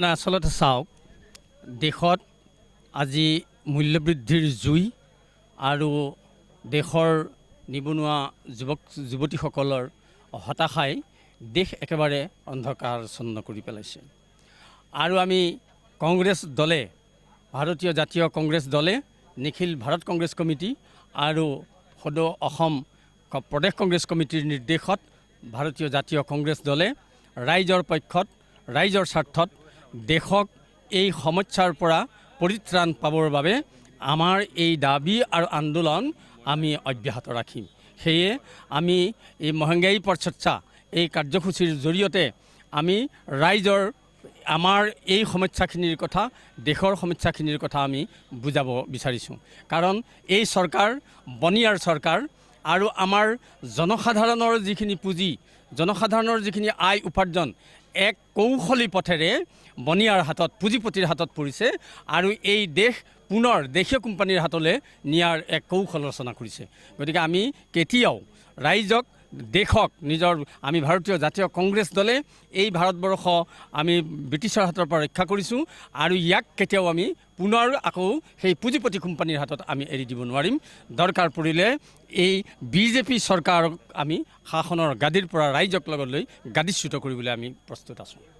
আচলতে চাওক দেশত আজি মূল্যবৃদ্ধিৰ জুই আৰু দেশৰ নিবনুৱা যুৱতীসকলৰ হতাশাই দেশ একেবাৰে অন্ধকাৰচ্ছন্ন কৰি পেলাইছে আৰু আমি কংগ্ৰেছ দলে ভাৰতীয় জাতীয় কংগ্ৰেছ দলে নিখিল ভাৰত কংগ্ৰেছ কমিটি আৰু সদৌ অসম প্ৰদেশ কংগ্ৰেছ কমিটিৰ নিৰ্দেশত ভাৰতীয় জাতীয় কংগ্ৰেছ দলে ৰাইজৰ পক্ষত ৰাইজৰ স্বাৰ্থত দেশক এই সমস্যাৰ পৰা পৰিত্ৰাণ পাবৰ বাবে আমাৰ এই দাবী আৰু আন্দোলন আমি অব্যাহত ৰাখিম। সেয়ে আমি এই মহংগাই पर चर्चा এই কাৰ্যসূচীৰ জৰিয়তে আমি ৰাইজৰ আমাৰ এই সমস্যাখিনিৰ কথা দেশৰ সমস্যাখিনিৰ কথা আমি বুজাব বিচাৰিছোঁ। কাৰণ এই চৰকাৰ বনিয়াৰ চৰকাৰ আৰু আমাৰ জনসাধাৰণৰ যিখিনি পুঁজি জনসাধাৰণৰ যিখিনি আয় উপাৰ্জন এক কৌশলী পথেৰে বনিয়াৰ হাতত পুঁজিপতিৰ হাতত পৰিছে আৰু এই দেশ পুনৰ দেশীয় কোম্পানীৰ হাতলৈ নিয়াৰ এক কৌশল ৰচনা কৰিছে। গতিকে আমি কেতিয়াও ৰাইজক দেশক নিজৰ আমি ভাৰতীয় জাতীয় কংগ্ৰেছ দলে এই ভাৰতবৰ্ষ আমি ব্ৰিটিছৰ হাতৰ পৰা ৰক্ষা কৰিছোঁ আৰু ইয়াক কেতিয়াও আমি পুনৰ আকৌ সেই পুঁজিপতি কোম্পানীৰ হাতত আমি এৰি দিব নোৱাৰিম। দৰকাৰ পৰিলে এই বিজেপি চৰকাৰক আমি শাসনৰ গাদীৰ পৰা ৰাইজক লগত লৈ গাদীচ্যুত কৰিবলৈ আমি প্ৰস্তুত আছোঁ।